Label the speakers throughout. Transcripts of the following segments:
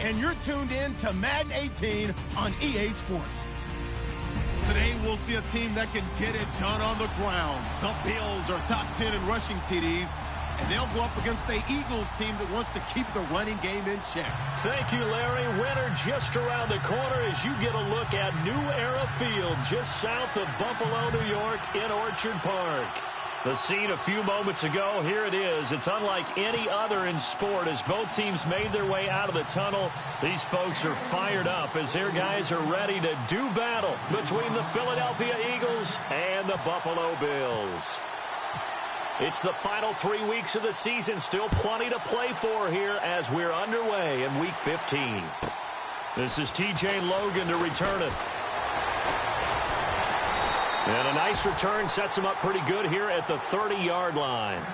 Speaker 1: and you're tuned in to Madden 18 on EA Sports. Today, we'll see a team that can get it done on the ground. The Bills are top 10 in rushing TDs, and they'll go up against the Eagles team that wants to keep the running game in check.
Speaker 2: Thank you, Larry. Winter just around the corner as you get a look at New Era Field, just south of Buffalo, New York, in Orchard Park. The scene a few moments ago, here it is. It's unlike any other in sport as both teams made their way out of the tunnel. These folks are fired up as their guys are ready to do battle between the Philadelphia Eagles and the Buffalo Bills. It's the final 3 weeks of the season. Still plenty to play for here as we're underway in Week 15. This is TJ Logan to return it. And a nice return sets him up pretty good here at the 30-yard line.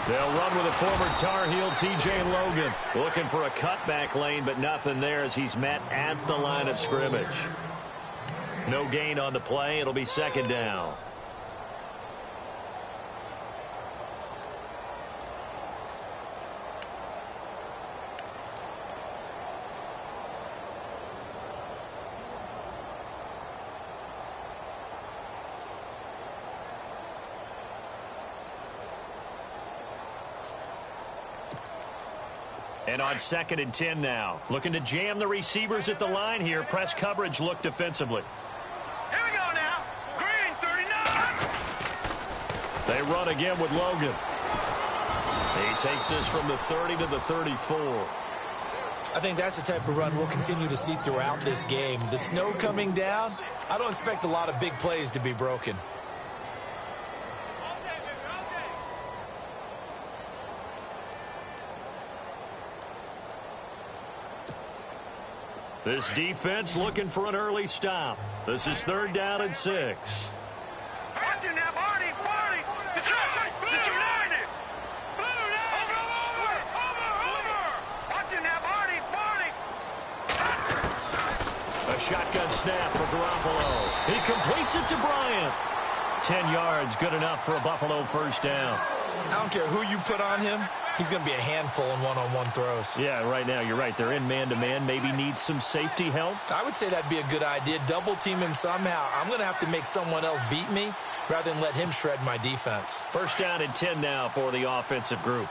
Speaker 2: They'll run with a former Tar Heel, TJ Logan. Looking for a cutback lane, but nothing there as he's met at the line of scrimmage. No gain on the play. It'll be second down. And on 2nd and 10 now. Looking to jam the receivers at the line here. Press coverage look defensively.
Speaker 3: Here we go now. Green, 39.
Speaker 2: They run again with Logan. He takes this from the 30 to the 34.
Speaker 4: I think that's the type of run we'll continue to see throughout this game. The snow coming down, I don't expect a lot of big plays to be broken.
Speaker 2: This defense looking for an early stop. This is 3rd down and 6.
Speaker 3: Watch it now, Barney. It's united. Over. Watch it now, Barney.
Speaker 2: A shotgun snap for Garoppolo. He completes it to Bryant. 10 yards, good enough for a Buffalo first down.
Speaker 4: I don't care who you put on him. He's going to be a handful in one-on-one throws.
Speaker 2: Yeah, right now, you're right. They're in man-to-man. Maybe needs some safety help.
Speaker 4: I would say that'd be a good idea. Double-team him somehow. I'm going to have to make someone else beat me rather than let him shred my defense.
Speaker 2: First down and 10 now for the offensive group.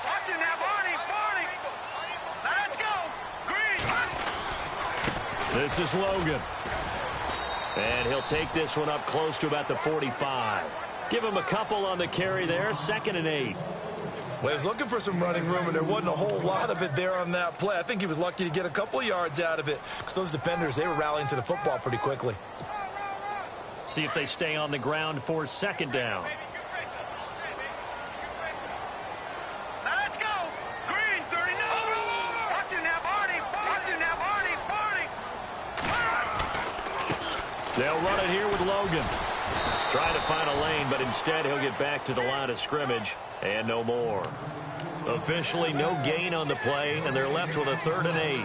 Speaker 3: Watch it now, Barney. Let's go. Green.
Speaker 2: This is Logan. And he'll take this one up close to about the 45. Give him a couple on the carry there. 2nd and 8.
Speaker 4: Well, he was looking for some running room, and there wasn't a whole lot of it there on that play. I think he was lucky to get a couple of yards out of it because those defenders, they were rallying to the football pretty quickly.
Speaker 2: See if they stay on the ground for 2nd down.
Speaker 3: Let's go. Green, 39. Watch it now, Barney.
Speaker 2: They'll run it here with Logan. Trying to find a lane, but instead he'll get back to the line of scrimmage and no more. Officially no gain on the play, and they're left with a 3rd and 8.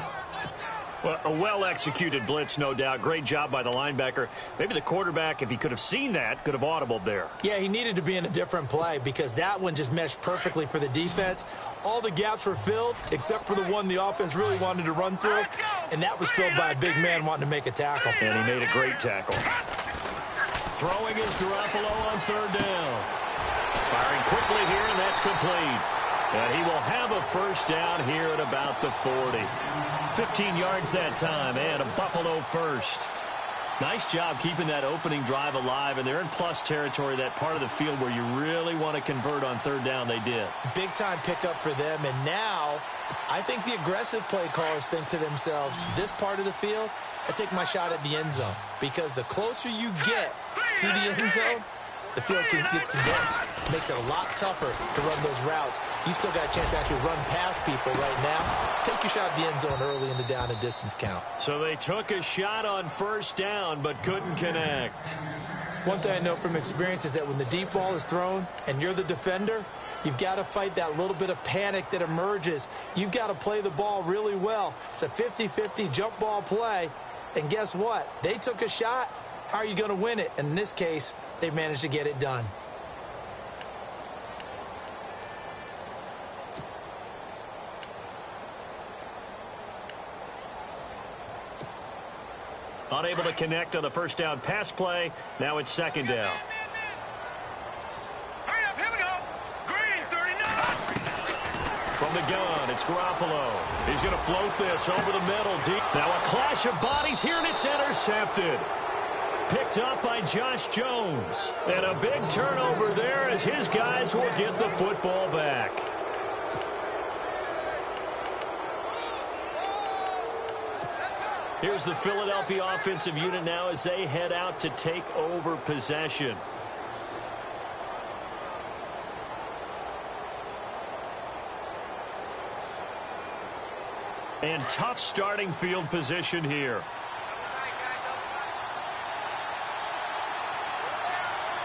Speaker 2: Well, a well-executed blitz, no doubt. Great job by the linebacker. Maybe the quarterback, if he could have seen that, could have audibled there.
Speaker 4: Yeah, he needed to be in a different play because that one just meshed perfectly for the defense. All the gaps were filled except for the one the offense really wanted to run through, and that was filled by a big man wanting to make a tackle.
Speaker 2: And he made a great tackle. Throwing is Garoppolo on 3rd down. Firing quickly here, and that's complete. And he will have a first down here at about the 40. 15 yards that time, and a Buffalo first. Nice job keeping that opening drive alive, and they're in plus territory, that part of the field where you really want to convert on third down. They did.
Speaker 4: Big-time pickup for them, and now I think the aggressive play callers think to themselves, this part of the field, I take my shot at the end zone, because the closer you get to the end zone, the field gets condensed. It makes it a lot tougher to run those routes. You still got a chance to actually run past people right now. Take your shot at the end zone early in the down and distance count.
Speaker 2: So they took a shot on first down but couldn't connect.
Speaker 4: One thing I know from experience is that when the deep ball is thrown and you're the defender, you've got to fight that little bit of panic that emerges. You've got to play the ball really well. It's a 50-50 jump ball play. And guess what? They took a shot. How are you going to win it? And in this case, they managed to get it done.
Speaker 2: Unable to connect on the first down pass play. Now it's second down.
Speaker 3: Hurry up, here we go. Green, 39.
Speaker 2: From the gun, it's Garoppolo. He's going to float this over the middle deep. Now a clash of bodies here, and it's intercepted. Picked up by Josh Jones. And a big turnover there as his guys will get the football back. Here's the Philadelphia offensive unit now as they head out to take over possession. And tough starting field position here.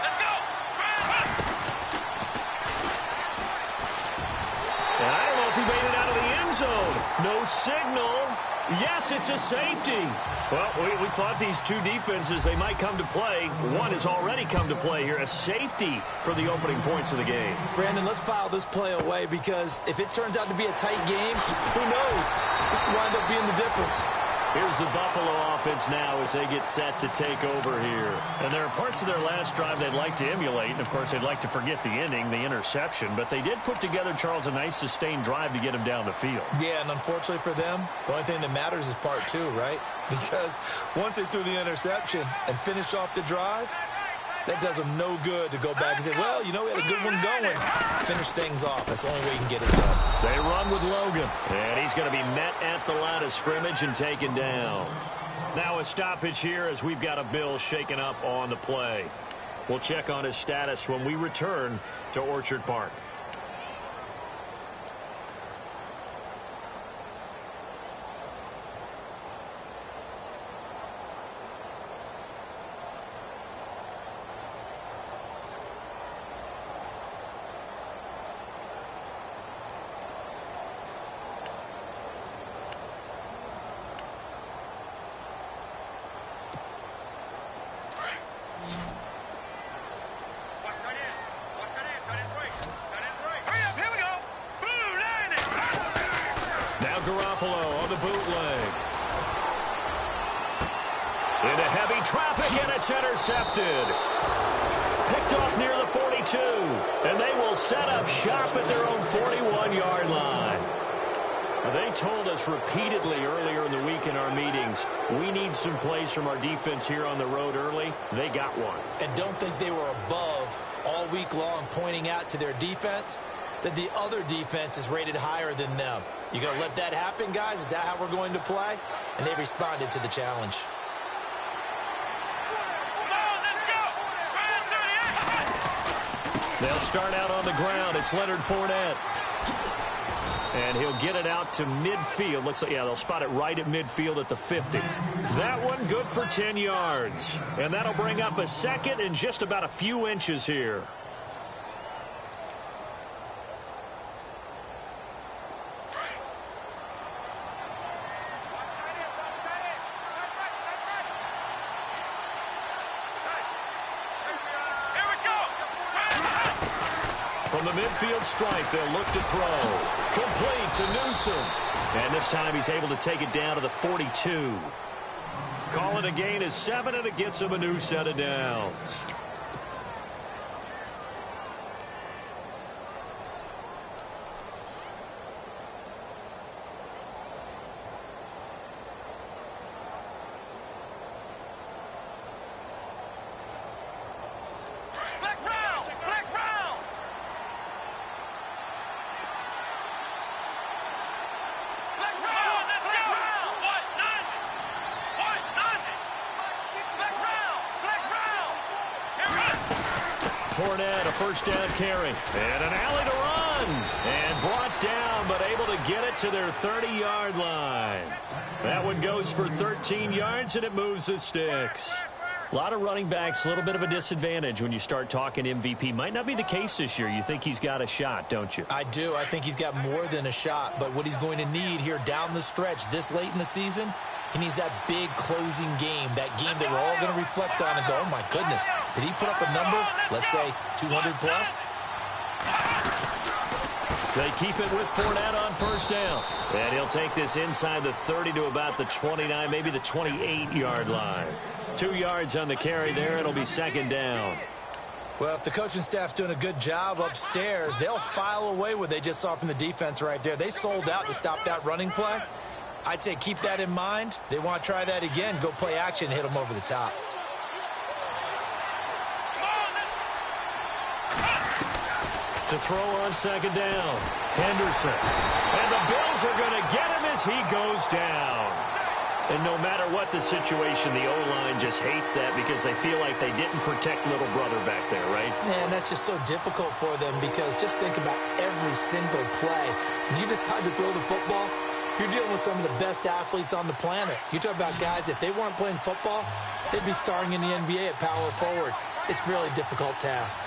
Speaker 3: Let's go.
Speaker 2: And I don't know if he made it out of the end zone. No signal. Yes, it's a safety. Well, we thought these two defenses, they might come to play. One has already come to play here. A safety for the opening points of the game.
Speaker 4: Brandon, let's file this play away, because if it turns out to be a tight game, who knows? This could wind up being the difference.
Speaker 2: Here's the Buffalo offense now as they get set to take over here. And there are parts of their last drive they'd like to emulate. And, of course, they'd like to forget the ending, the interception. But they did put together, Charles, a nice sustained drive to get him down the field.
Speaker 4: Yeah, and unfortunately for them, the only thing that matters is part two, right? Because once they threw the interception and finished off the drive, that does them no good to go back and say, well, you know, we had a good one going. Finish things off. That's the only way you can get it done.
Speaker 2: They run with Logan, and he's going to be met at the line of scrimmage and taken down. Now a stoppage here as we've got a Bill shaken up on the play. We'll check on his status when we return to Orchard Park. Garoppolo on the bootleg. Into heavy traffic, and it's intercepted. Picked off near the 42, and they will set up shop at their own 41-yard line. They told us repeatedly earlier in the week in our meetings, we need some plays from our defense here on the road early. They got one.
Speaker 4: And don't think they were above all week long pointing out to their defense that the other defense is rated higher than them. You going to let that happen, guys? Is that how we're going to play? And they responded to the challenge.
Speaker 2: They'll start out on the ground. It's Leonard Fournette. And he'll get it out to midfield. Looks like, yeah, they'll spot it right at midfield at the 50. That one good for 10 yards. And that'll bring up a second and just about a few inches here. From the midfield stripe, they'll look to throw. Complete to Newsom. And this time he's able to take it down to the 42. Call it a gain of 7, and it gets him a new set of downs. Fournette, a first down carry. And an alley to run. And brought down, but able to get it to their 30-yard line. That one goes for 13 yards, and it moves the sticks. A lot of running backs, a little bit of a disadvantage when you start talking MVP. Might not be the case this year. You think he's got a shot, don't you?
Speaker 4: I do. I think he's got more than a shot. But what he's going to need here down the stretch this late in the season, he needs that big closing game, that game that we're all going to reflect on and go, oh, my goodness, did he put up a number, let's say, 200 plus?
Speaker 2: They keep it with Fournette on first down. And he'll take this inside the 30 to about the 29, maybe the 28-yard line. 2 yards on the carry there. It'll be second down.
Speaker 4: Well, if the coaching staff's doing a good job upstairs, they'll file away what they just saw from the defense right there. They sold out to stop that running play. I'd say keep that in mind. They want to try that again. Go play action, hit them over the top.
Speaker 2: To throw on second down, Henderson. And the Bills are going to get him as he goes down. And no matter what the situation, the O-line just hates that because they feel like they didn't protect little brother back there, right?
Speaker 4: Man, that's just so difficult for them because just think about every single play. When you decide to throw the football, you're dealing with some of the best athletes on the planet. You talk about guys, if they weren't playing football, they'd be starring in the NBA at power forward. It's a really difficult task.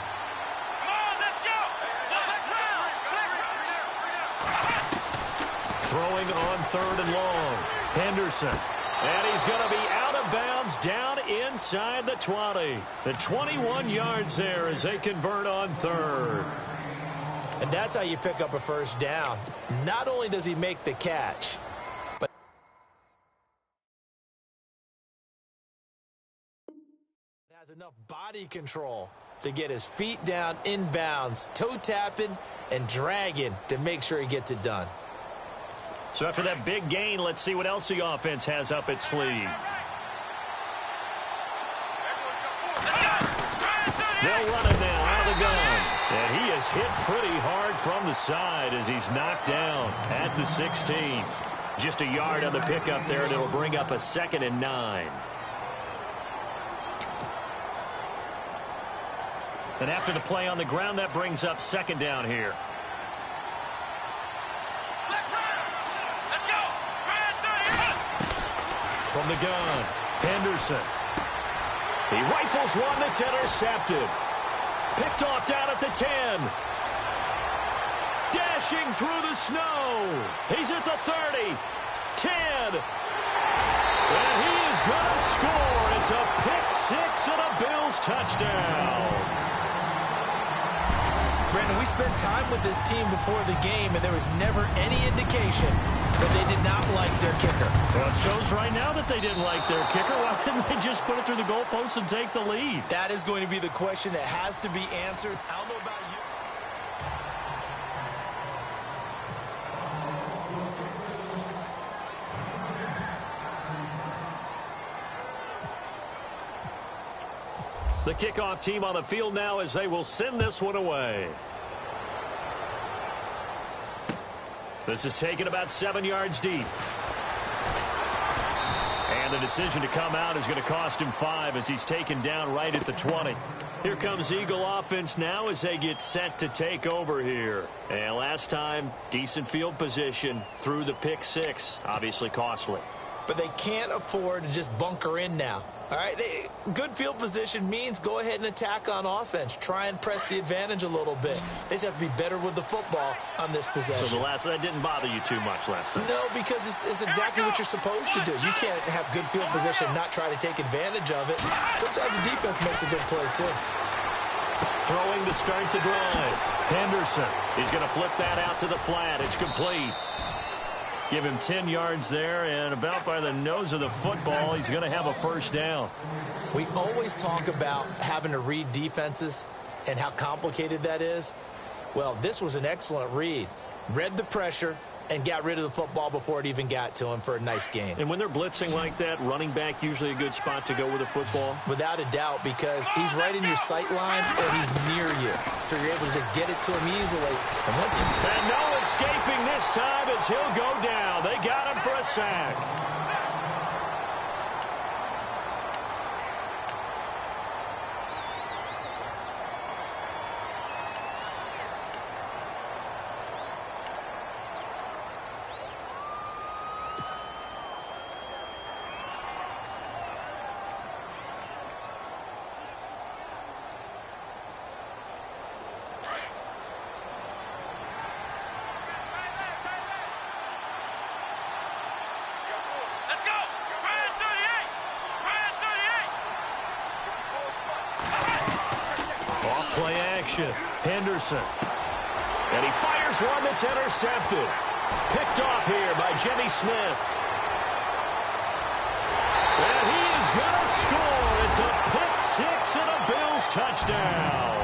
Speaker 2: Throwing on third and long. Henderson. And he's going to be out of bounds down inside the 20. The 21 yards there as they convert on third.
Speaker 4: And that's how you pick up a first down. Not only does he make the catch, but has enough body control to get his feet down inbounds, toe tapping and dragging to make sure he gets it done.
Speaker 2: So after that big gain, let's see what else the offense has up its sleeve. They'll run it now out of the gun. And he is hit pretty hard from the side as he's knocked down at the 16. Just a yard on the pickup there, and it'll bring up a 2nd and 9. And after the play on the ground, that brings up 2nd down here. From the gun, Henderson. He rifles one that's intercepted. Picked off down at the 10. Dashing through the snow. He's at the 30. 10. And he is going to score. It's a pick-6 and a Bills touchdown.
Speaker 4: Brandon, we spent time with this team before the game, and there was never any indication that they did not like their kicker.
Speaker 2: Well, it shows right now that they didn't like their kicker. Why didn't they just put it through the goalpost and take the lead?
Speaker 4: That is going to be the question that has to be answered. I don't know about you.
Speaker 2: The kickoff team on the field now as they will send this one away. This is taken about 7 yards deep. And the decision to come out is going to cost him 5 as he's taken down right at the 20. Here comes Eagle offense now as they get set to take over here. And last time, decent field position through the pick-6. Obviously costly.
Speaker 4: But they can't afford to just bunker in now. All right, good field position means go ahead and attack on offense. Try and press the advantage a little bit. They just have to be better with the football on this possession.
Speaker 2: So that didn't bother you too much last time?
Speaker 4: No, because it's exactly what you're supposed to do. You can't have good field position and not try to take advantage of it. Sometimes the defense makes a good play, too.
Speaker 2: Throwing to start the drive. Henderson is going to flip that out to the flat. It's complete. Give him 10 yards there, and about by the nose of the football, he's going to have a first down.
Speaker 4: We always talk about having to read defenses and how complicated that is. Well, this was an excellent read. Read the pressure and got rid of the football before it even got to him for a nice gain.
Speaker 2: And when they're blitzing like that, running back usually a good spot to go with the football?
Speaker 4: Without a doubt, because he's right in your sight line or he's near you. So you're able to just get it to him easily.
Speaker 2: And no escaping this time as he'll go down. They got him for a sack. Play action. Henderson. And he fires one that's intercepted. Picked off here by Jimmy Smith. And he is going to score. It's a pick six and a Bills touchdown.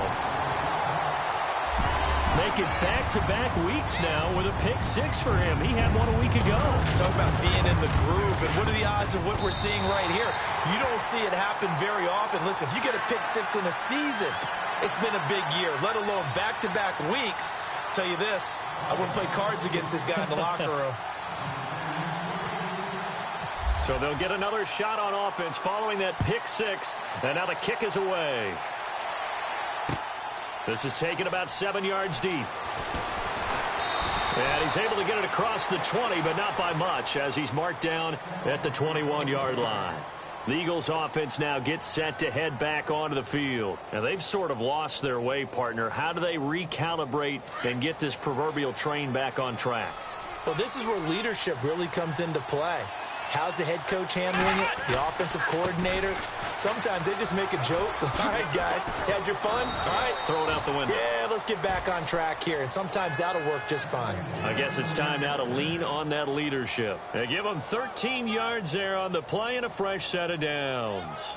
Speaker 2: Make it back-to-back weeks now with a pick six for him. He had one a week ago.
Speaker 4: Talk about being in the groove, and what are the odds of what we're seeing right here? You don't see it happen very often. Listen, if you get a pick six in a season, it's been a big year, let alone back-to-back weeks. Tell you this, I wouldn't play cards against this guy in the locker room.
Speaker 2: So they'll get another shot on offense following that pick six, and now the kick is away. This is taken about 7 yards deep. And he's able to get it across the 20, but not by much, as he's marked down at the 21-yard line. The Eagles offense now gets set to head back onto the field. Now, they've sort of lost their way, partner. How do they recalibrate and get this proverbial train back on track?
Speaker 4: Well, this is where leadership really comes into play. How's the head coach handling it? The offensive coordinator? Sometimes they just make a joke. All right, guys, had your fun? All right.
Speaker 2: Throw it out the window.
Speaker 4: Yeah, let's get back on track here. And sometimes that'll work just fine.
Speaker 2: I guess it's time now to lean on that leadership. They give them 13 yards there on the play and a fresh set of downs.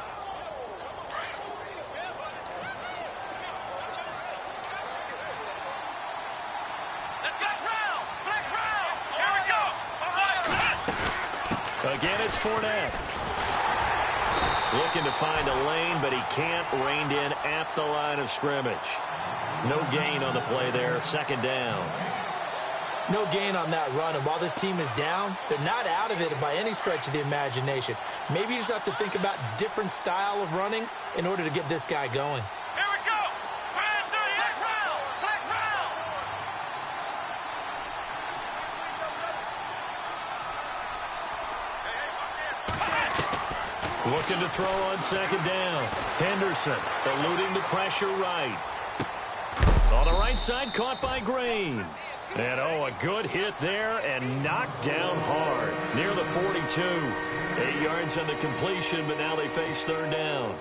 Speaker 2: Again, it's Fournette. Looking to find a lane, but he can't. Reined in at the line of scrimmage. No gain on the play there. Second down.
Speaker 4: No gain on that run. And while this team is down, they're not out of it by any stretch of the imagination. Maybe you just have to think about different style of running in order to get this guy going.
Speaker 2: Looking to throw on second down. Henderson eluding the pressure right. On the right side, caught by Green. And, a good hit there and knocked down hard. Near the 42. 8 yards on the completion, but now they face third down.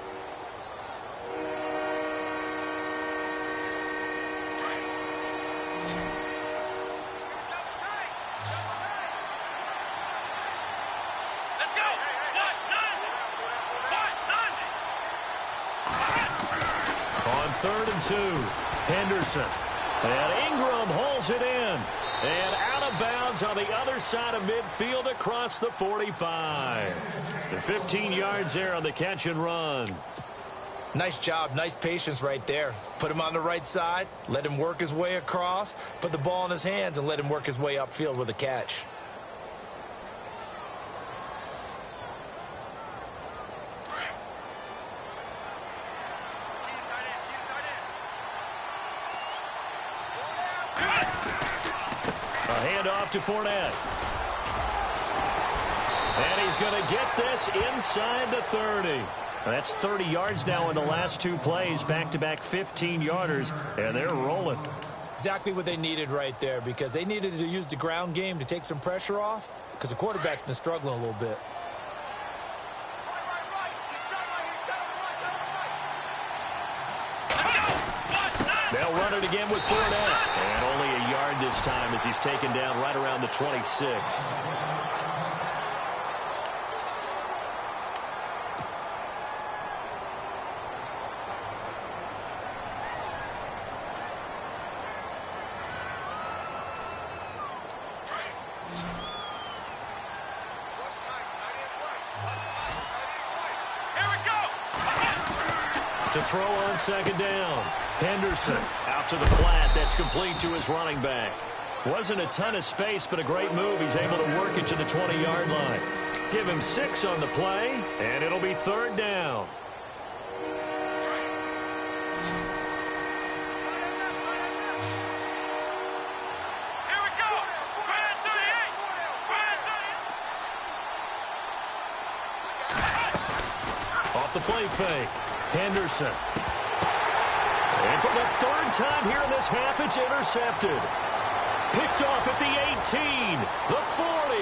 Speaker 2: Third and 2. Henderson. And Ingram holds it in. And out of bounds on the other side of midfield across the 45. The 15 yards there on the catch and run.
Speaker 4: Nice job. Nice patience right there. Put him on the right side. Let him work his way across. Put the ball in his hands and let him work his way upfield with a catch.
Speaker 2: Off to Fournette. And he's going to get this inside the 30. That's 30 yards now in the last two plays. Back-to-back 15-yarders, and they're rolling.
Speaker 4: Exactly what they needed right there, because they needed to use the ground game to take some pressure off, because the quarterback's been struggling a little bit.
Speaker 2: They'll run it again with Fournette. And only a yard this time as he's taken down right around the 26. To throw on second down. Henderson out to the flat. That's complete to his running back. Wasn't a ton of space, but a great move. He's able to work it to the 20-yard line. Give him 6 on the play, and it'll be third down.
Speaker 3: Here we go. Brand 38.
Speaker 2: Off the play fake. Henderson. And for the third time here in this half, it's intercepted. Picked off at the 18, the 40,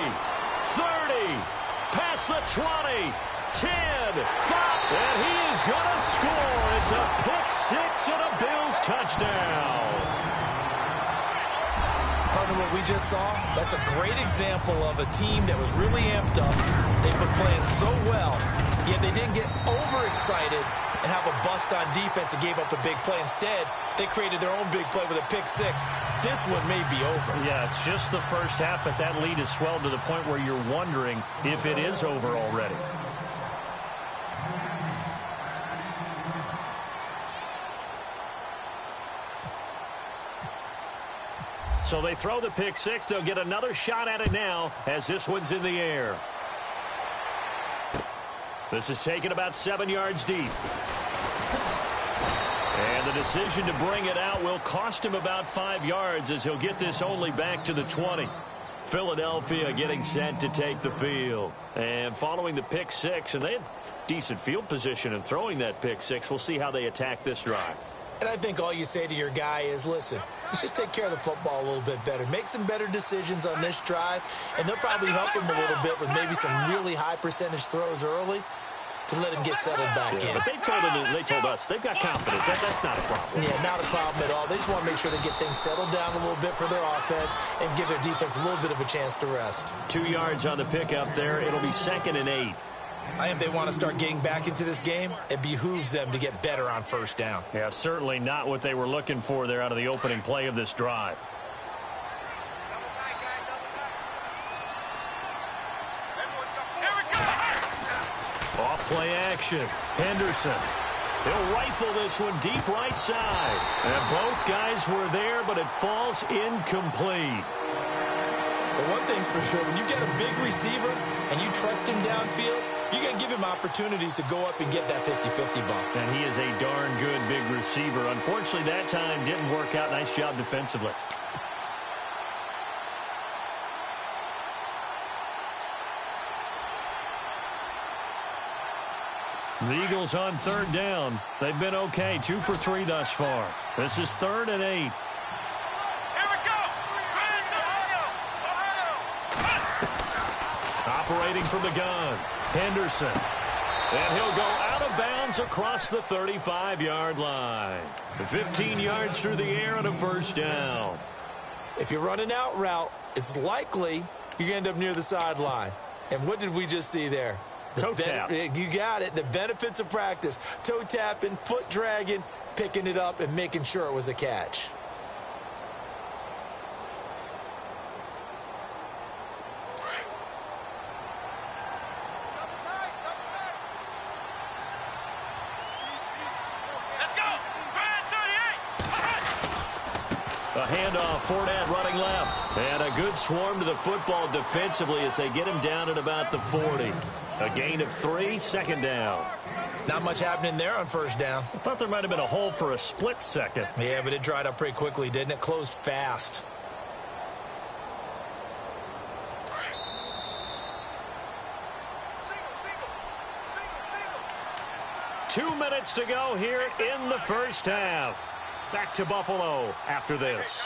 Speaker 2: 30, past the 20, 10, 5, and he is going to score. It's a pick six and a Bills touchdown.
Speaker 4: Partner, what we just saw, that's a great example of a team that was really amped up. They've been playing so well, yet they didn't get overexcited and have a bust on defense and gave up a big play. Instead, they created their own big play with a pick six. This one may be over.
Speaker 2: Yeah, it's just the first half, but that lead has swelled to the point where you're wondering if it is over already. So they throw the pick six. They'll get another shot at it now as this one's in the air. This is taken about 7 yards deep. And the decision to bring it out will cost him about 5 yards as he'll get this only back to the 20. Philadelphia getting set to take the field. And following the pick six, and they had decent field position in throwing that pick six. We'll see how they attack this drive.
Speaker 4: And I think all you say to your guy is, listen, let's just take care of the football a little bit better. Make some better decisions on this drive, and they'll probably help him a little bit with maybe some really high percentage throws early to let him get settled back in.
Speaker 2: But they told us they've got confidence. That's not a problem.
Speaker 4: Yeah, not a problem at all. They just want to make sure they get things settled down a little bit for their offense and give their defense a little bit of a chance to rest.
Speaker 2: 2 yards on the pickup there. It'll be 2nd and 8.
Speaker 4: If they want to start getting back into this game, it behooves them to get better on first down.
Speaker 2: Yeah, certainly not what they were looking for there out of the opening play of this drive. Off play action. Henderson. He'll rifle this one deep right side. And both guys were there, but it falls incomplete.
Speaker 4: But one thing's for sure, when you get a big receiver and you trust him downfield, you're going to give him opportunities to go up and get that 50-50 ball.
Speaker 2: And he is a darn good big receiver. Unfortunately, that time didn't work out. Nice job defensively. The Eagles on 3rd down. They've been okay. 2 for 3 thus far. This is 3rd and 8. Operating from the gun, Henderson. And he'll go out of bounds across the 35-yard line. 15 yards through the air and a first down.
Speaker 4: If you're running out route, it's likely you're going to end up near the sideline. And what did we just see there?
Speaker 2: Toe tap.
Speaker 4: You got it. The benefits of practice. Toe tapping, foot dragging, picking it up, and making sure it was a catch.
Speaker 2: A handoff, Fournette running left. And a good swarm to the football defensively as they get him down at about the 40. A gain of 3, 2nd down.
Speaker 4: Not much happening there on first down.
Speaker 2: I thought there might have been a hole for a split second.
Speaker 4: Yeah, but it dried up pretty quickly, didn't it? Closed fast.
Speaker 2: Single. 2 minutes to go here in the first half. Back to Buffalo after this.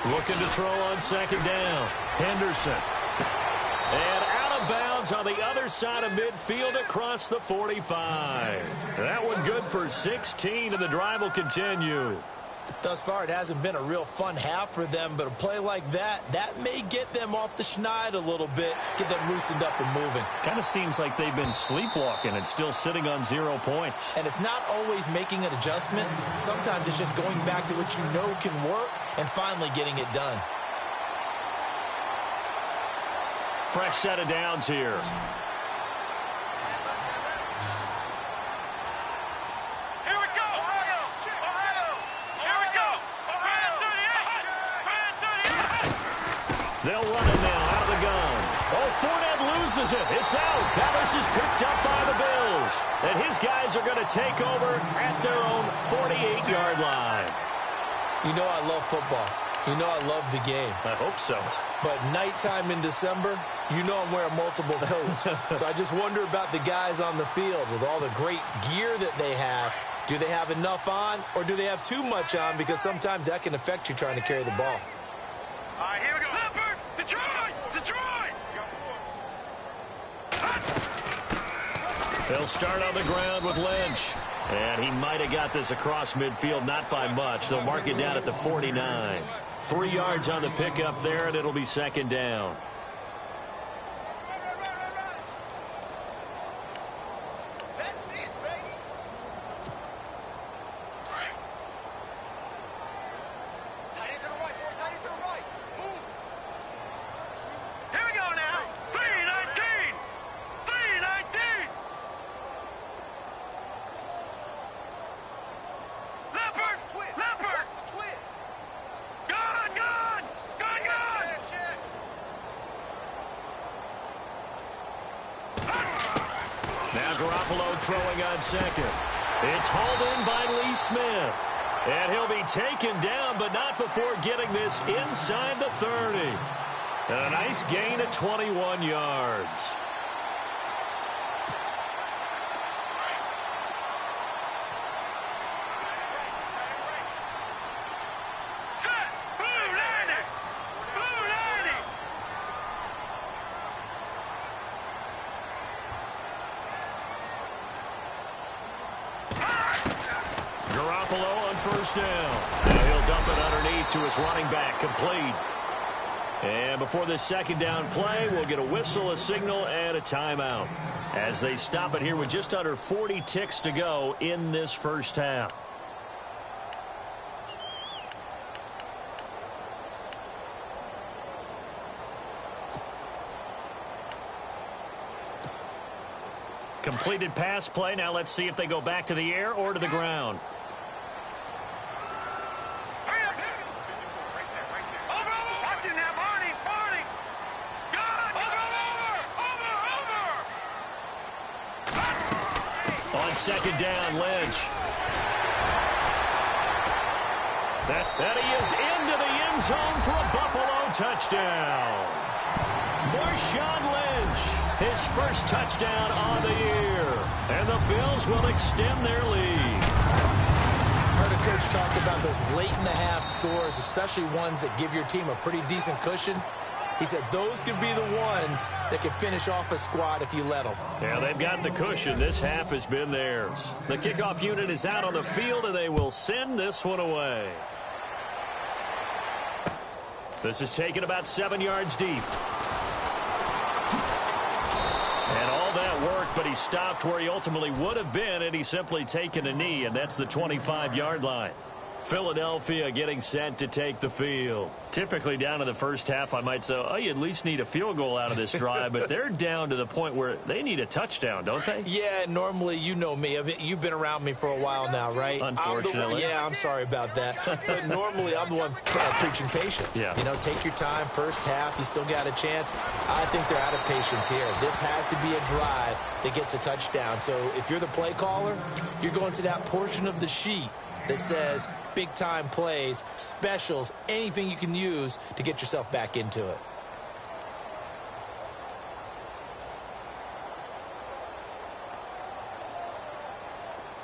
Speaker 2: Looking to throw on 2nd down. Henderson. And out of bounds on the other side of midfield across the 45. That one good for 16, and the drive will continue.
Speaker 4: Thus far, it hasn't been a real fun half for them, but a play like that may get them off the schneid a little bit, get them loosened up and moving.
Speaker 2: Kind of seems like they've been sleepwalking and still sitting on 0 points.
Speaker 4: And it's not always making an adjustment. Sometimes it's just going back to what you know can work and finally getting it done.
Speaker 2: Fresh set of downs here. They'll run it now out of the gun. Oh, Fournette loses it. It's out. Now this is picked up by the Bills. And his guys are going to take over at their own 48-yard line.
Speaker 4: You know I love football. You know I love the game.
Speaker 2: I hope so.
Speaker 4: But nighttime in December, you know I'm wearing multiple coats. So I just wonder about the guys on the field with all the great gear that they have. Do they have enough on, or do they have too much on? Because sometimes that can affect you trying to carry the ball.
Speaker 3: All right, here we go. Leopard, Detroit, Detroit.
Speaker 2: They'll start on the ground with Lynch. And he might have got this across midfield, not by much. They'll mark it down at the 49. 3 yards on the pickup there, and it'll be second down. Throwing on second. It's hauled in by Lee Smith. And he'll be taken down, but not before getting this inside the 30. And a nice gain of 21 yards. First down. Now he'll dump it underneath to his running back, complete. And before this second down play, we'll get a whistle, a signal, and a timeout as they stop it here with just under 40 ticks to go in this first half. Completed pass play. Now let's see if they go back to the air or to the ground. Second down, Lynch. That he is into the end zone for a Buffalo touchdown. Marshawn Lynch, his first touchdown on the year. And the Bills will extend their lead.
Speaker 4: Heard a coach talk about those late-in-the-half scores, especially ones that give your team a pretty decent cushion. He said those could be the ones that could finish off a squad if you let them.
Speaker 2: Yeah, they've got the cushion. This half has been theirs. The kickoff unit is out on the field, and they will send this one away. This is taken about 7 yards deep. And all that worked, but he stopped where he ultimately would have been, and he's simply taken a knee, and that's the 25-yard line. Philadelphia getting set to take the field. Typically down to the first half, I might say, oh, you at least need a field goal out of this drive, but they're down to the point where they need a touchdown, don't they?
Speaker 4: Yeah, normally, you know me. I mean, you've been around me for a while now, right?
Speaker 2: Unfortunately.
Speaker 4: I'm sorry about that. But normally, I'm the one preaching patience.
Speaker 2: Yeah.
Speaker 4: You know, take your time, first half, you still got a chance. I think they're out of patience here. This has to be a drive that gets a touchdown. So if you're the play caller, you're going to that portion of the sheet that says big-time plays, specials, anything you can use to get yourself back into it.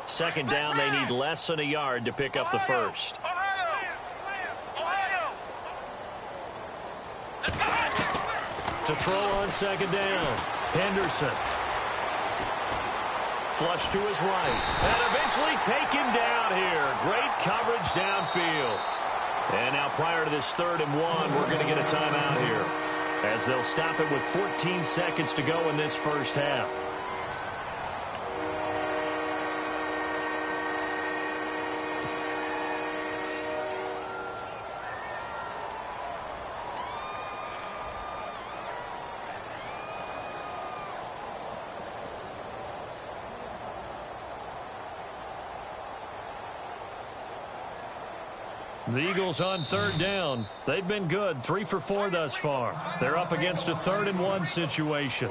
Speaker 2: Second down, they need less than a yard to pick up the first. To throw on second down, Henderson. Flush to his right. And eventually taken down here. Great coverage downfield. And now prior to this 3rd and 1, we're going to get a timeout here, as they'll stop it with 14 seconds to go in this first half. The Eagles on 3rd down. They've been good, 3 for 4 thus far. They're up against a 3rd and 1 situation.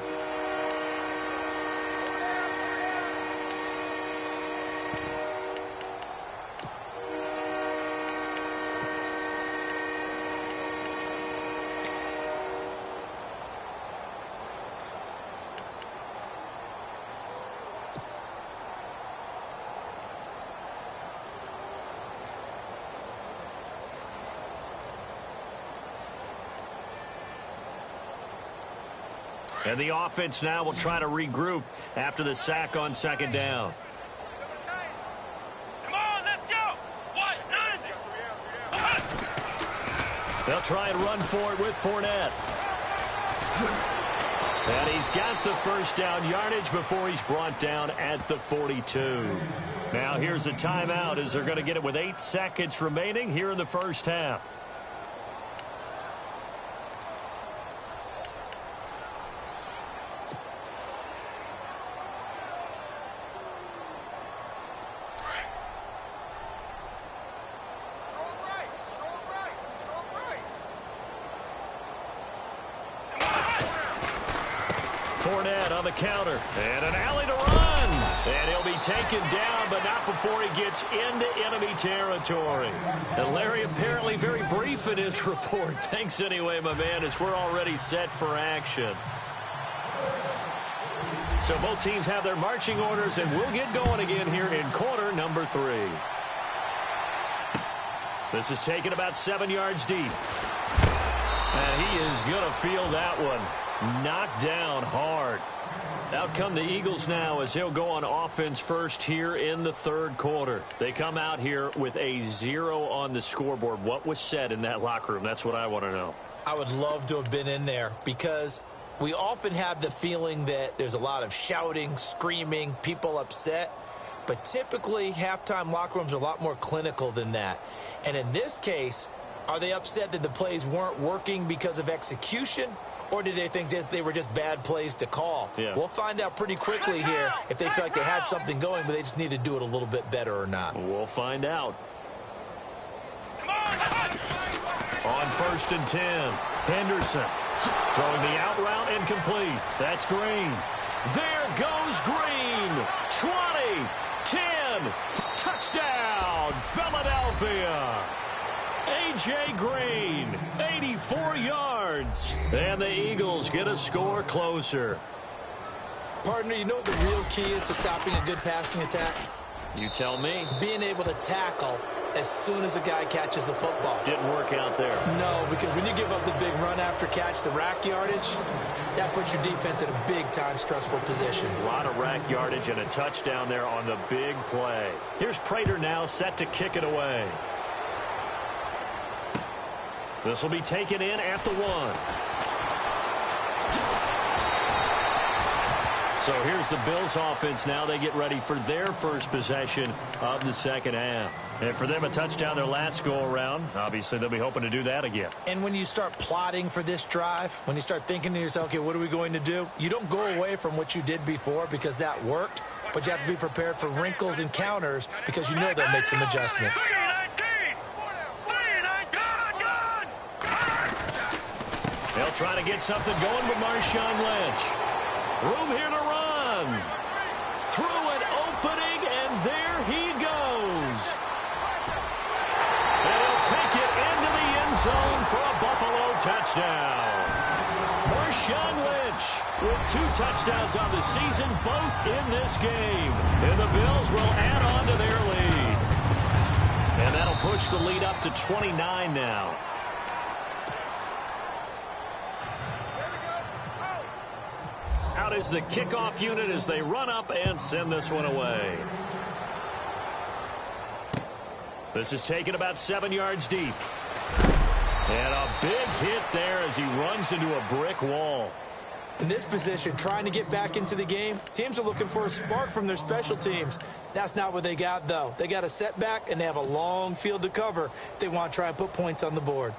Speaker 2: And the offense now will try to regroup after the sack on second down.
Speaker 3: Come on, let's go. What?
Speaker 2: They'll try and run for it with Fournette. And he's got the first down yardage before he's brought down at the 42. Now here's a timeout as they're going to get it with 8 seconds remaining here in the first half. Fournette on the counter, and an alley to run. And he'll be taken down, but not before he gets into enemy territory. And Larry apparently very brief in his report. Thanks anyway, my man, as we're already set for action. So both teams have their marching orders, and we'll get going again here in quarter number 3. This is taken about 7 yards deep. And he is going to feel that one. Knocked down hard. Out come the Eagles now as he'll go on offense first here in the third quarter. They come out here with a 0 on the scoreboard. What was said in that locker room? That's what I want to know.
Speaker 4: I would love to have been in there because we often have the feeling that there's a lot of shouting, screaming, people upset. But typically, halftime locker rooms are a lot more clinical than that. And in this case, are they upset that the plays weren't working because of execution? Or did they think they were just bad plays to call?
Speaker 2: Yeah.
Speaker 4: We'll find out pretty quickly here if they feel like they had something going, but they just need to do it a little bit better or not.
Speaker 2: We'll find out. On 1st and 10, Henderson throwing the out route incomplete. That's Green. There goes Green. 20, 10, touchdown, Philadelphia. A.J. Green, 84 yards. And the Eagles get a score closer.
Speaker 4: Partner, you know what the real key is to stopping a good passing attack?
Speaker 2: You tell me.
Speaker 4: Being able to tackle as soon as a guy catches the football.
Speaker 2: Didn't work out there.
Speaker 4: No, because when you give up the big run after catch, the rack yardage, that puts your defense in a big-time stressful position.
Speaker 2: A lot of rack yardage and a touchdown there on the big play. Here's Prater now set to kick it away. This will be taken in at the 1. So here's the Bills offense now. They get ready for their first possession of the second half. And for them, a touchdown their last go-around. Obviously, they'll be hoping to do that again.
Speaker 4: And when you start plotting for this drive, when you start thinking to yourself, okay, what are we going to do? You don't go away from what you did before because that worked, but you have to be prepared for wrinkles and counters because you know they'll make some adjustments.
Speaker 2: They'll try to get something going with Marshawn Lynch. Room here to run. Through an opening, and there he goes. And he'll take it into the end zone for a Buffalo touchdown. Marshawn Lynch with 2 touchdowns on the season, both in this game. And the Bills will add on to their lead. And that'll push the lead up to 29 now. Out is the kickoff unit as they run up and send this one away. This is taken about 7 yards deep. And a big hit there as he runs into a brick wall.
Speaker 4: In this position, trying to get back into the game, teams are looking for a spark from their special teams. That's not what they got, though. They got a setback, and they have a long field to cover if they want to try and put points on the board.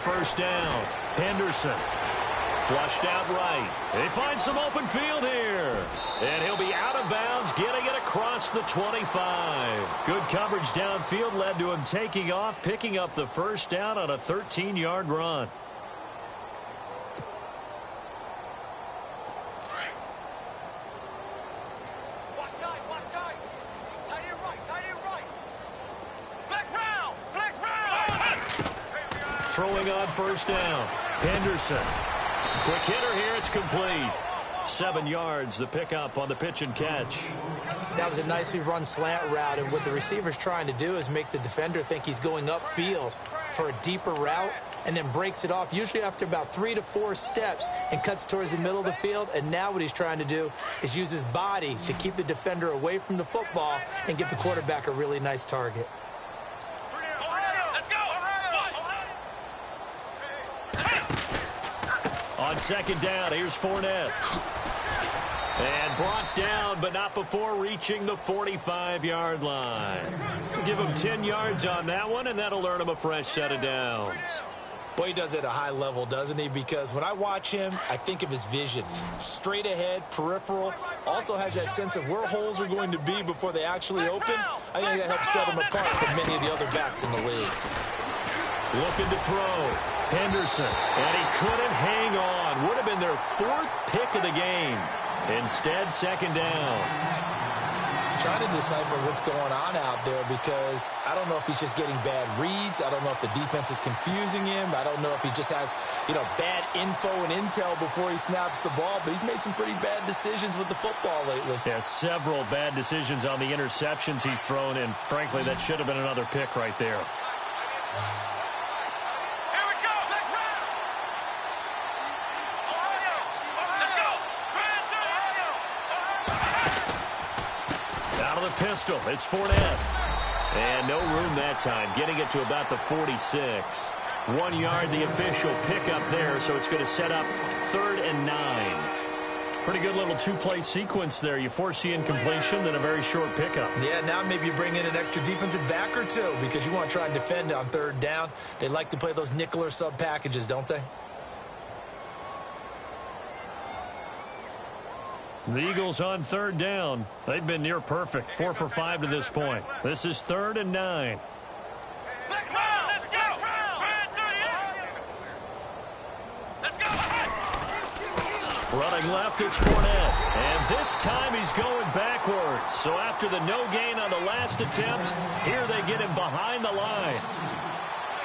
Speaker 2: First down, Henderson. Flushed out right. They find some open field here. And he'll be out of bounds, getting it across the 25. Good coverage downfield led to him taking off, picking up the first down on a 13-yard run. Throwing on first down. Henderson. Quick hitter here. It's complete. 7 yards, the pickup on the pitch and catch.
Speaker 4: That was a nicely run slant route, and what the receiver's trying to do is make the defender think he's going upfield for a deeper route, and then breaks it off, usually after about 3 to 4 steps, and cuts towards the middle of the field. And now what he's trying to do is use his body to keep the defender away from the football and give the quarterback a really nice target.
Speaker 2: On second down, here's Fournette. And brought down, but not before reaching the 45-yard line. Give him 10 yards on that one, and that'll earn him a fresh set of downs.
Speaker 4: Boy, he does it at a high level, doesn't he? Because when I watch him, I think of his vision. Straight ahead, peripheral. Also has that sense of where holes are going to be before they actually open. I think that helps set him apart from many of the other backs in the league.
Speaker 2: Looking to throw. Henderson. And he couldn't hang on. Would have been their 4th pick of the game. Instead, second down.
Speaker 4: Trying to decipher what's going on out there, because I don't know if he's just getting bad reads. I don't know if the defense is confusing him. I don't know if he just has, bad info and intel before he snaps the ball. But he's made some pretty bad decisions with the football lately.
Speaker 2: Yeah, several bad decisions on the interceptions he's thrown, and frankly, that should have been another pick right there. Pistol. It's Fournette. And no room that time. Getting it to about the 46. 1 yard, the official pickup there, so it's going to set up 3rd and 9. Pretty good little 2-play sequence there. You force the incompletion, then a very short pickup.
Speaker 4: Yeah, now maybe you bring in an extra defensive back or two, because you want to try and defend on 3rd down. They like to play those nickel or sub packages, don't they?
Speaker 2: The Eagles on 3rd down. They've been near perfect. 4 for 5 to this point. This is 3rd and 9. Running left, it's Fournette. And this time he's going backwards. So after the no gain on the last attempt, here they get him behind the line.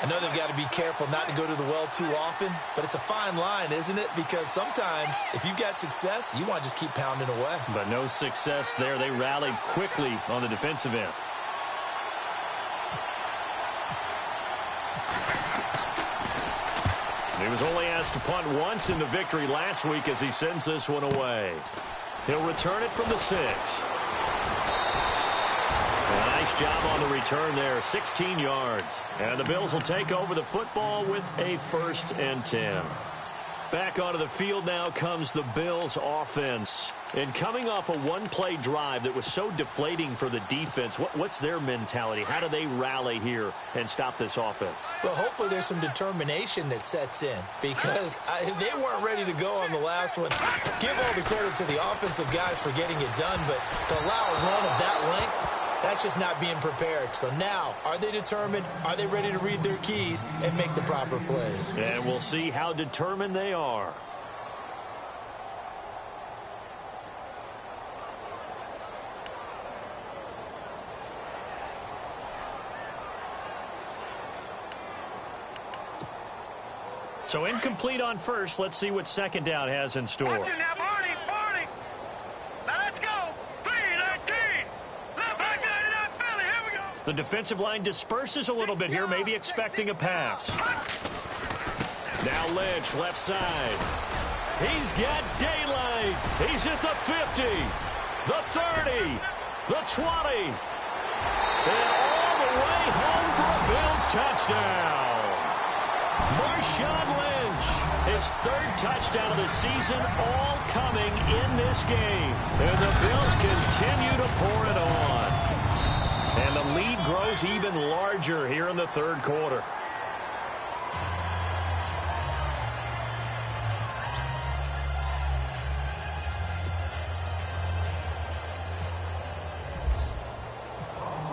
Speaker 4: I know they've got to be careful not to go to the well too often, but it's a fine line, isn't it? Because sometimes, if you've got success, you want to just keep pounding away.
Speaker 2: But no success there. They rallied quickly on the defensive end. He was only asked to punt once in the victory last week as he sends this one away. He'll return it from the 6. Nice job on the return there, 16 yards. And the Bills will take over the football with a 1st and 10. Back onto the field now comes the Bills offense. And coming off a 1-play drive that was so deflating for the defense, what's their mentality? How do they rally here and stop this offense?
Speaker 4: Well, hopefully there's some determination that sets in, because they weren't ready to go on the last one. Give all the credit to the offensive guys for getting it done, but to allow a run of that length, that's just not being prepared. So now, are they determined? Are they ready to read their keys and make the proper plays?
Speaker 2: And we'll see how determined they are. So incomplete on first. Let's see what second down has in store.
Speaker 3: Watch it now, Barney. Now let's go. 3-19. Left back 99 Philly. Here we go.
Speaker 2: The defensive line disperses a little bit here, maybe expecting a pass. Now Lynch, left side. He's got daylight. He's at the 50, the 30, the 20. And all the way home for a Bills touchdown. Marshawn Lynch, his 3rd touchdown of the season, all coming in this game. And the Bills continue to pour it on. And the lead grows even larger here in the 3rd quarter.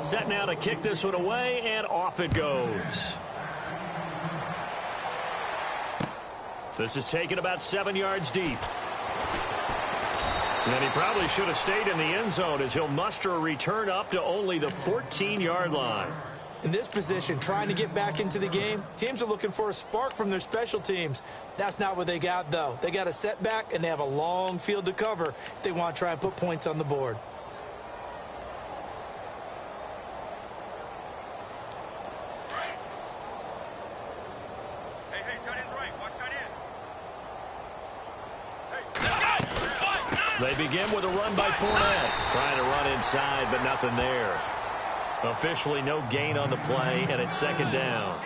Speaker 2: Set now to kick this one away, and off it goes. This is taken about 7 yards deep. And he probably should have stayed in the end zone as he'll muster a return up to only the 14-yard line.
Speaker 4: In this position, trying to get back into the game, teams are looking for a spark from their special teams. That's not what they got, though. They got a setback, and they have a long field to cover if they want to try and put points on the board.
Speaker 2: They begin with a run by Fournette. Trying to run inside, but nothing there. Officially no gain on the play, and it's second down.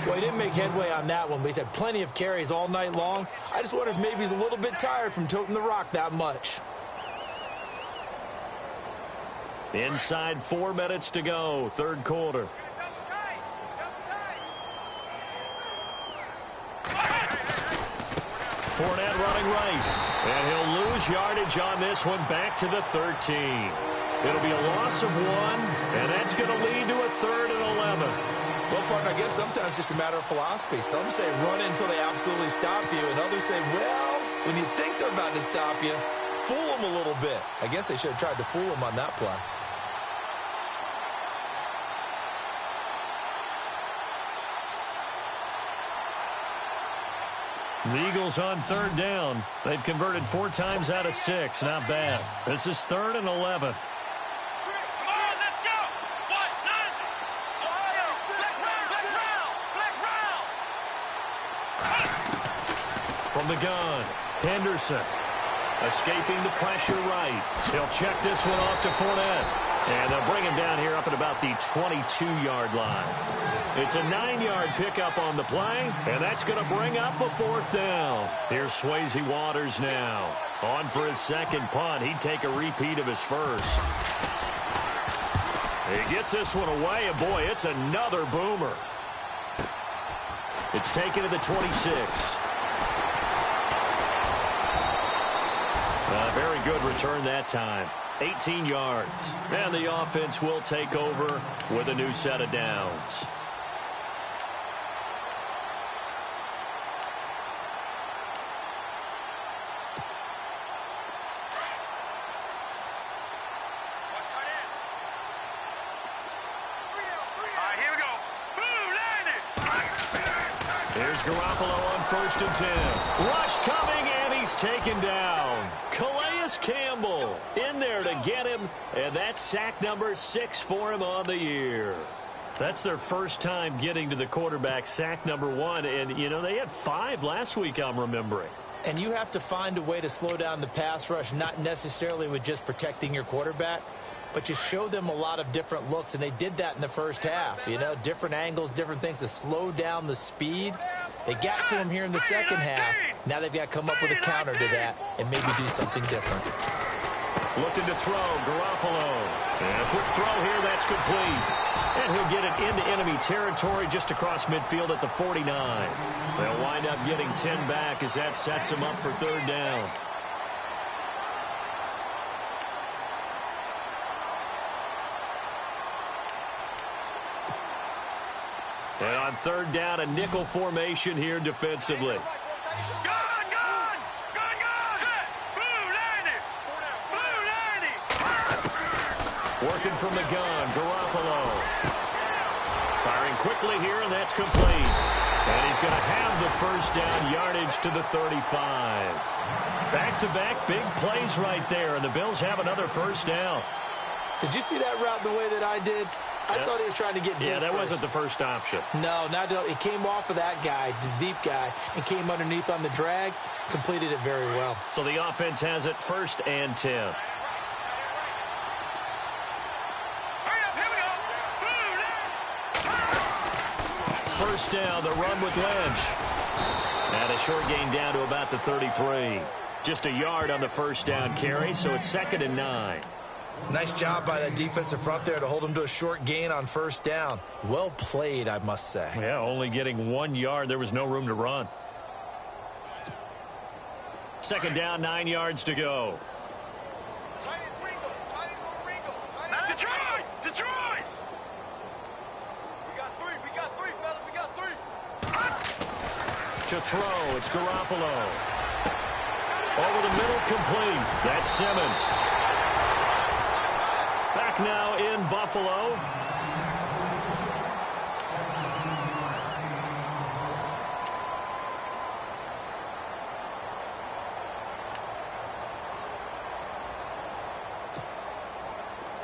Speaker 4: Well, he didn't make headway on that one, but he's had plenty of carries all night long. I just wonder if maybe he's a little bit tired from toting the rock that much.
Speaker 2: Inside 4 minutes to go, third quarter. Fournette running right, and he'll lose yardage on this one back to the 13. It'll be a loss of 1, and that's going to lead to a 3rd and 11.
Speaker 4: Well, partner, I guess sometimes it's just a matter of philosophy. Some say run until they absolutely stop you, and others say, well, when you think they're about to stop you, fool them a little bit. I guess they should have tried to fool them on that play.
Speaker 2: The Eagles on third down. They've converted 4 times out of 6. Not bad. This is 3rd and 11. From the gun, Henderson escaping the pressure right. He'll check this one off to Fournette. And they'll bring him down here up at about the 22-yard line. It's a 9-yard pickup on the play, and that's going to bring up a 4th down. Here's Swayze Waters now. On for his second punt. He'd take a repeat of his first. He gets this one away, and boy, it's another boomer. It's taken to the 26. A very good return that time. 18 yards. And the offense will take over with a new set of downs. Here's Garoppolo on 1st and 10. Rush coming, and he's taken down. Calais Campbell in there to get him, and that's sack number 6 for him on the year. That's their first time getting to the quarterback, sack number 1, and, you know, they had 5 last week, I'm remembering.
Speaker 4: And you have to find a way to slow down the pass rush, not necessarily with just protecting your quarterback, but you show them a lot of different looks, and they did that in the first half. You know, different angles, different things to slow down the speed. They got to him here in the second half. Now they've got to come up with a counter to that and maybe do something different.
Speaker 2: Looking to throw, Garoppolo. And a quick throw here, that's complete. And he'll get it into enemy territory just across midfield at the 49. They'll wind up getting 10 back as that sets him up for 3rd down. And on 3rd down, a nickel formation here defensively. Working from the gun, Garoppolo. Firing quickly here, and that's complete. And he's going to have the 1st down, yardage to the 35. Back-to-back big plays right there, and the Bills have another 1st down.
Speaker 4: Did you see that route the way that I did? I thought he was trying to get deep.
Speaker 2: Yeah, that
Speaker 4: first.
Speaker 2: wasn't the first option.
Speaker 4: No, it came off of that guy, the deep guy, and came underneath on the drag, completed it very well.
Speaker 2: So the offense has it 1st and 10. First down, the run with Lynch. And a short gain down to about the 33. Just a yard on the 1st down carry, so it's 2nd and 9.
Speaker 4: Nice job by that defensive front there to hold him to a short gain on 1st down. Well played, I must say.
Speaker 2: Yeah, only getting 1 yard. There was no room to run. 2nd down, 9 yards to go.
Speaker 3: Detroit!
Speaker 2: To throw, it's Garoppolo. Over the middle, complete. That's Simmons. Back now in Buffalo.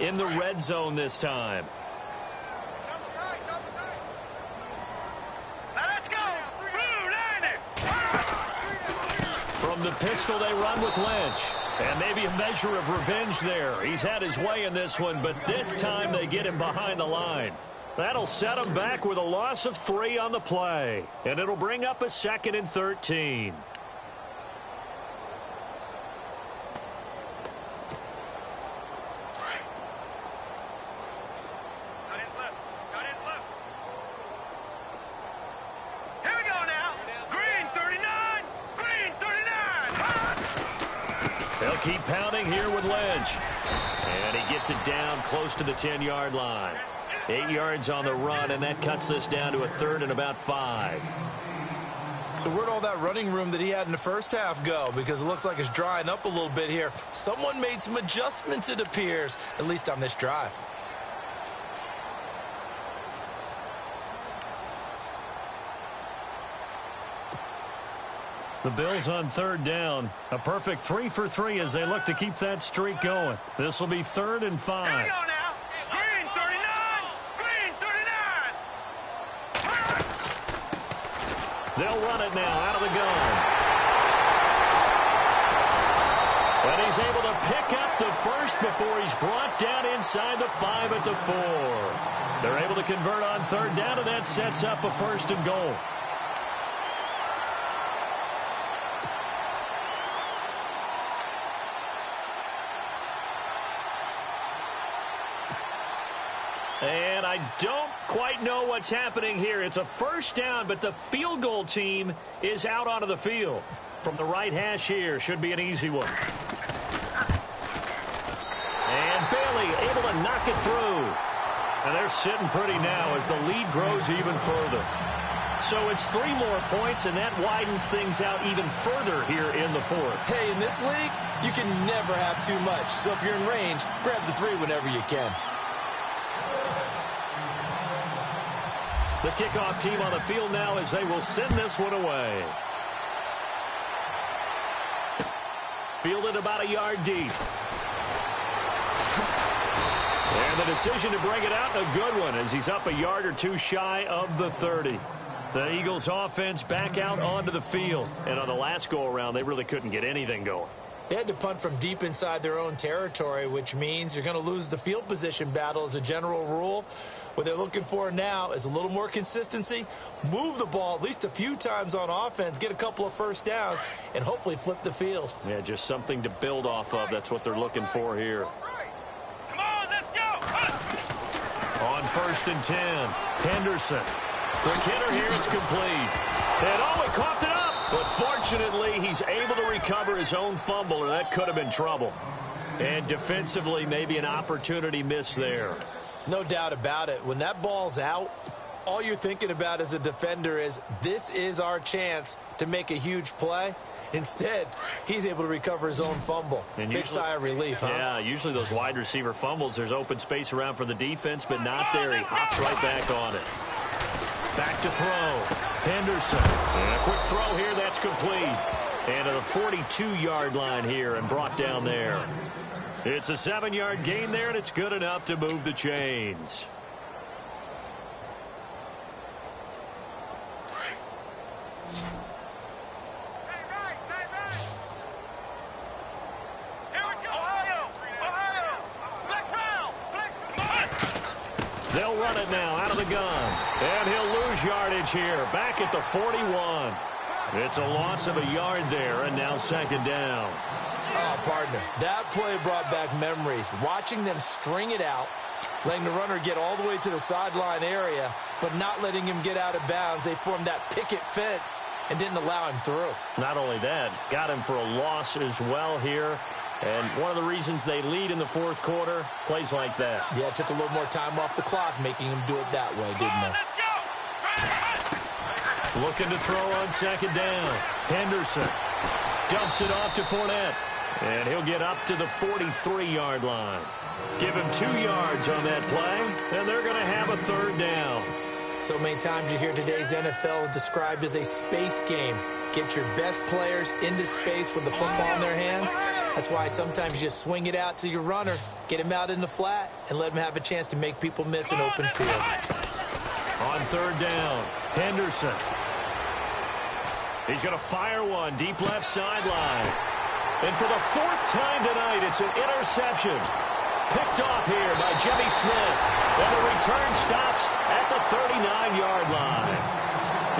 Speaker 2: in the red zone this time.
Speaker 3: Let's go.
Speaker 2: From the pistol, they run with Lynch. And maybe a measure of revenge there. He's had his way in this one, but this time they get him behind the line. That'll set him back with a loss of 3 on the play. And it'll bring up a 2nd and 13.
Speaker 3: Here we go now. Green 39. Green 39.
Speaker 2: They'll keep pounding here with Lynch. And he gets it down close to the 10-yard line. 8 yards on the run, and that cuts this down to a 3rd and about 5.
Speaker 4: So where'd all that running room that he had in the first half go? Because it looks like it's drying up a little bit here. Someone made some adjustments, it appears, at least on this drive.
Speaker 2: The Bills on 3rd down. A perfect 3 for 3 as they look to keep that streak going. This will be 3rd and 5.
Speaker 3: Here we go now. Green 39. Green 39.
Speaker 2: They'll run it now out of the gun. And he's able to pick up the first before he's brought down inside the 5 at the 4. They're able to convert on 3rd down, and that sets up a 1st and goal. And I don't quite know what's happening here. It's a 1st down, but the field goal team is out onto the field. From the right hash here, should be an easy one. And Bailey able to knock it through. And they're sitting pretty now as the lead grows even further. So it's 3 more points, and that widens things out even further here in the 4th.
Speaker 4: Hey, in this league, you can never have too much. So if you're in range, grab the 3 whenever you can.
Speaker 2: The kickoff team on the field now as they will send this one away. Fielded about a yard deep. And the decision to bring it out, a good one, as he's up a yard or 2 shy of the 30. The Eagles offense back out onto the field. And on the last go-around, they really couldn't get anything going.
Speaker 4: They had to punt from deep inside their own territory, which means you're going to lose the field position battle as a general rule. What they're looking for now is a little more consistency, move the ball at least a few times on offense, get a couple of 1st downs, and hopefully flip the field.
Speaker 2: Yeah, just something to build off of. That's what they're looking for here.
Speaker 3: Come on, let's go.
Speaker 2: On 1st and 10, Henderson. Quick hitter here, it's complete. And oh, he coughed it up. But fortunately, he's able to recover his own fumble, or that could have been trouble. And defensively, maybe an opportunity missed there.
Speaker 4: No doubt about it. When that ball's out, all you're thinking about as a defender is, this is our chance to make a huge play. Instead, he's able to recover his own fumble. And big sigh of relief, huh?
Speaker 2: Yeah, usually those wide receiver fumbles, there's open space around for the defense, but not there. He hops right back on it. Back to throw. Henderson. And a quick throw here, that's complete. And to the 42-yard line here and brought down there. It's a 7-yard gain there, and it's good enough to move the chains. They'll run it now out of the gun. And he'll lose yardage here. Back at the 41. It's a loss of a yard there, and now 2nd down.
Speaker 4: Oh, partner, that play brought back memories. Watching them string it out, letting the runner get all the way to the sideline area, but not letting him get out of bounds. They formed that picket fence and didn't allow him through.
Speaker 2: Not only that, got him for a loss as well here. And one of the reasons they lead in the 4th quarter, plays like that.
Speaker 4: Yeah, it took a little more time off the clock, making him do it that way, didn't it?
Speaker 2: Looking to throw on 2nd down. Henderson dumps it off to Fournette. And he'll get up to the 43-yard line. Give him 2 yards on that play, and they're going to have a 3rd down.
Speaker 4: So many times you hear today's NFL described as a space game. Get your best players into space with the football in their hands. That's why sometimes you just swing it out to your runner, get him out in the flat, and let him have a chance to make people miss an open field.
Speaker 2: On third down, Henderson. He's going to fire one deep left sideline. And for the fourth time tonight, it's an interception. Picked off here by Jimmy Smith. And the return stops at the 39-yard line.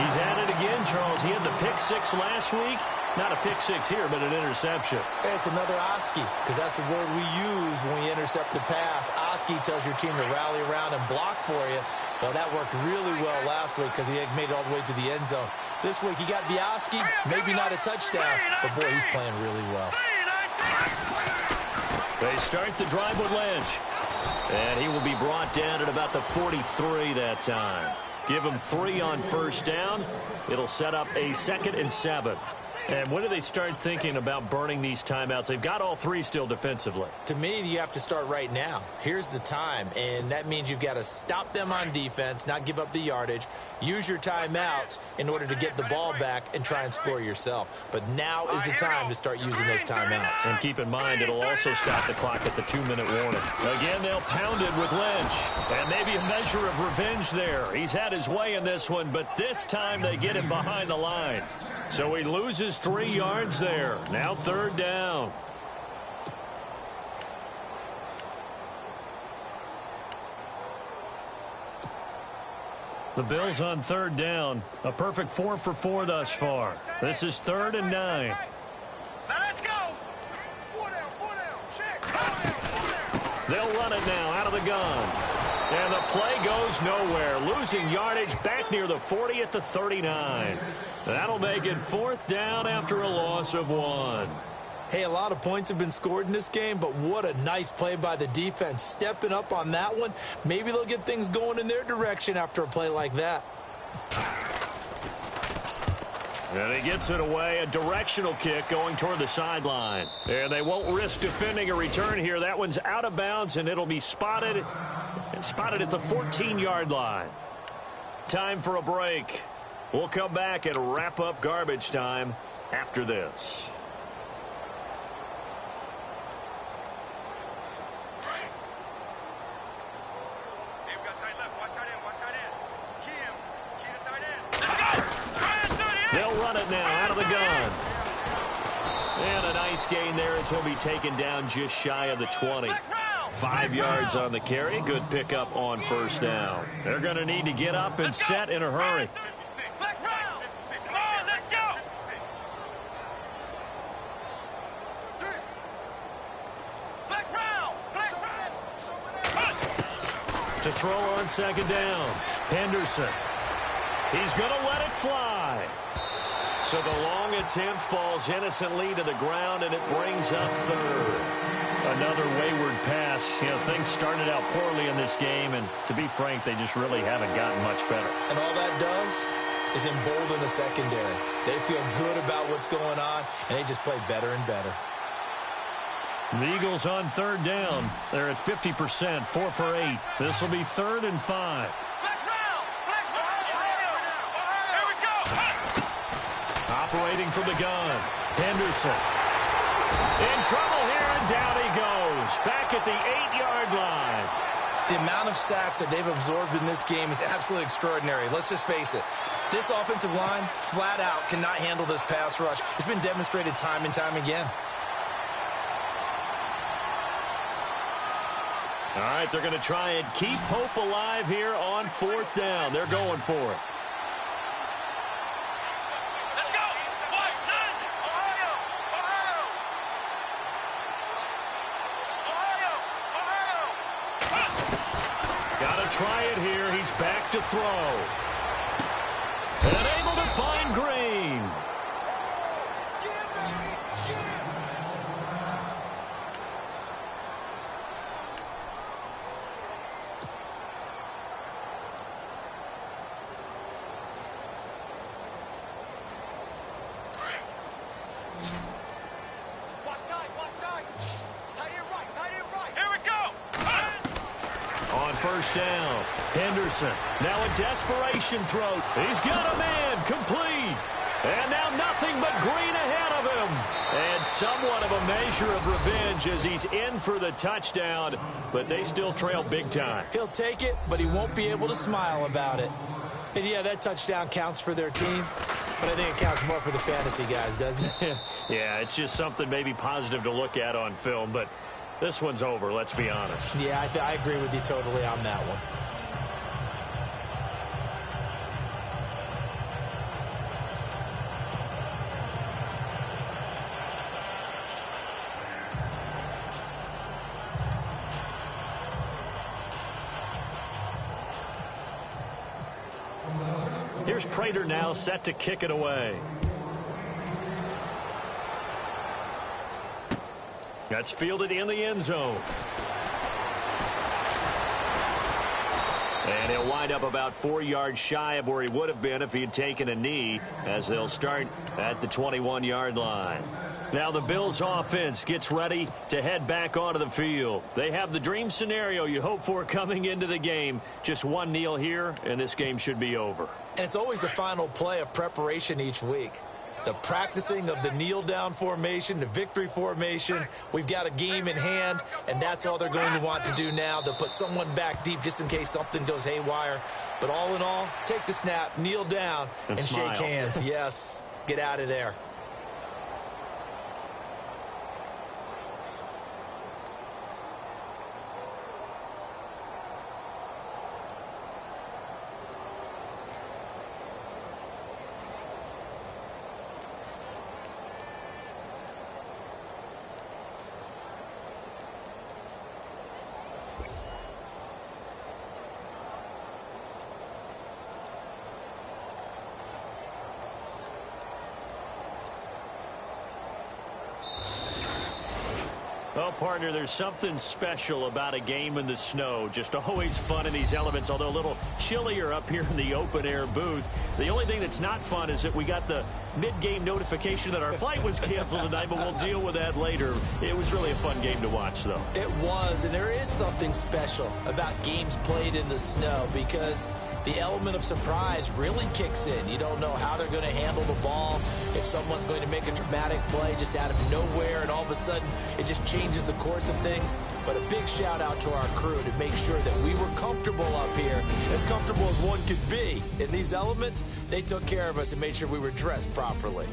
Speaker 2: He's at it again, Charles. He had the pick six last week. Not a pick six here, but an interception.
Speaker 4: Hey, it's another Oski, because that's the word we use when we intercept the pass. Oski tells your team to rally around and block for you. Well, that worked really well last week because he had made it all the way to the end zone. This week, he got the Oski, maybe not a touchdown, but boy, he's playing really well.
Speaker 2: They start the drive with Lynch. And he will be brought down at about the 43 that time. Give him 3 on first down. It'll set up a 2nd and 7. And when do they start thinking about burning these timeouts? They've got all 3 still defensively.
Speaker 4: To me, you have to start right now. Here's the time, and that means you've got to stop them on defense, not give up the yardage, use your timeouts in order to get the ball back and try and score yourself. But now is the time to start using those timeouts.
Speaker 2: And keep in mind, it'll also stop the clock at the 2-minute warning. Again, they'll pound it with Lynch. And maybe a measure of revenge there. He's had his way in this one, but this time they get him behind the line. So he loses 3 yards there. Now third down. The Bills on third down. A perfect 4 for 4 thus far. This is 3rd and 9.
Speaker 3: Now let's go. 4 down, 4 down. Check. 4 down.
Speaker 2: They'll run it now out of the gun. And the play goes nowhere. Losing yardage back near the 40 at the 39. That'll make it 4th down after a loss of 1.
Speaker 4: Hey, a lot of points have been scored in this game, but what a nice play by the defense. Stepping up on that one. Maybe they'll get things going in their direction after a play like that.
Speaker 2: And he gets it away. A directional kick going toward the sideline. And they won't risk defending a return here. That one's out of bounds, and it'll be spotted. And spotted at the 14-yard line. Time for a break. We'll come back and wrap up garbage time after this. They'll run it now out of the gun. And a nice gain there as he'll be taken down just shy of the 20. 5 yards on the carry. Good pickup on first down. They're going to need to get up and set in a hurry. To throw on 2nd down. Henderson. He's going to let it fly. So the long attempt falls innocently to the ground, and it brings up 3rd. Another wayward pass. You know, things started out poorly in this game, and to be frank, they just really haven't gotten much better.
Speaker 4: And all that does is embolden the secondary. They feel good about what's going on, and they just play better and better.
Speaker 2: The Eagles on 3rd down. They're at 50%, 4 for 8. This will be 3rd and 5. Operating from the gun. Henderson. In trouble here, and down he goes. Back at the 8-yard line.
Speaker 4: The amount of sacks that they've absorbed in this game is absolutely extraordinary. Let's just face it. This offensive line, flat out, cannot handle this pass rush. It's been demonstrated time and time again.
Speaker 2: All right, they're going to try and keep hope alive here on 4th down. They're going for it.
Speaker 3: Let's go. Ohio.
Speaker 2: Got to try it here. He's back to throw. And able to find Green. First down. Henderson. Now a desperation throw. He's got a man. Complete. And now nothing but Green ahead of him. And somewhat of a a measure of revenge as he's in for the touchdown, but they still trail big time.
Speaker 4: He'll take it, but he won't be able to smile about it. And, yeah, that touchdown counts for their team, but I think it counts more for the fantasy guys, doesn't it?
Speaker 2: Yeah, it's just something maybe positive to look at on film, but this one's over, let's be honest.
Speaker 4: Yeah, I agree with you totally on that one.
Speaker 2: Here's Prater now set to kick it away. That's fielded in the end zone. And he'll wind up about 4 yards shy of where he would have been if he had taken a knee, as they'll start at the 21-yard line. Now the Bills offense gets ready to head back onto the field. They have the dream scenario you hope for coming into the game. Just one kneel here, and this game should be over.
Speaker 4: And it's always the final play of preparation each week. The practicing of the kneel-down formation, the victory formation. We've got a game in hand, and that's all they're going to want to do now. They'll put someone back deep just in case something goes haywire. But all in all, take the snap, kneel down, and shake hands. Yes, get out of there.
Speaker 2: Well, partner, there's something special about a game in the snow. Just always fun in these elements, although a little chillier up here in the open-air booth. The only thing that's not fun is that we got the mid-game notification that our flight was canceled tonight, but we'll deal with that later. It was really a fun game to watch, though.
Speaker 4: It was, and there is something special about games played in the snow because the element of surprise really kicks in. You don't know how they're going to handle the ball, if someone's going to make a dramatic play just out of nowhere, and all of a sudden it just changes the course of things. But a big shout out to our crew to make sure that we were comfortable up here, as comfortable as one could be. In these elements, they took care of us and made sure we were dressed properly.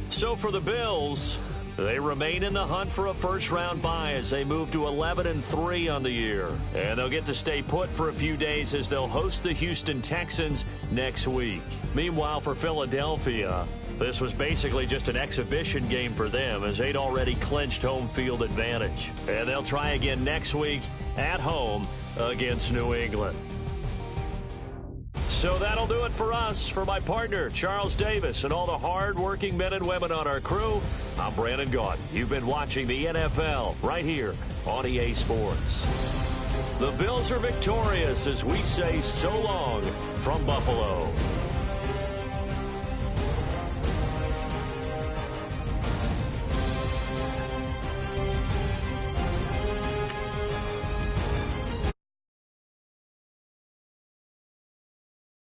Speaker 2: So for the Bills, they remain in the hunt for a first-round bye as they move to 11-3 on the year. And they'll get to stay put for a few days as they'll host the Houston Texans next week. Meanwhile, for Philadelphia, this was basically just an exhibition game for them as they'd already clinched home field advantage. And they'll try again next week at home against New England. So that'll do it for us. For my partner, Charles Davis, and all the hard-working men and women on our crew, I'm Brandon Gaudin. You've been watching the NFL right here on EA Sports. The Bills are victorious as we say so long from Buffalo.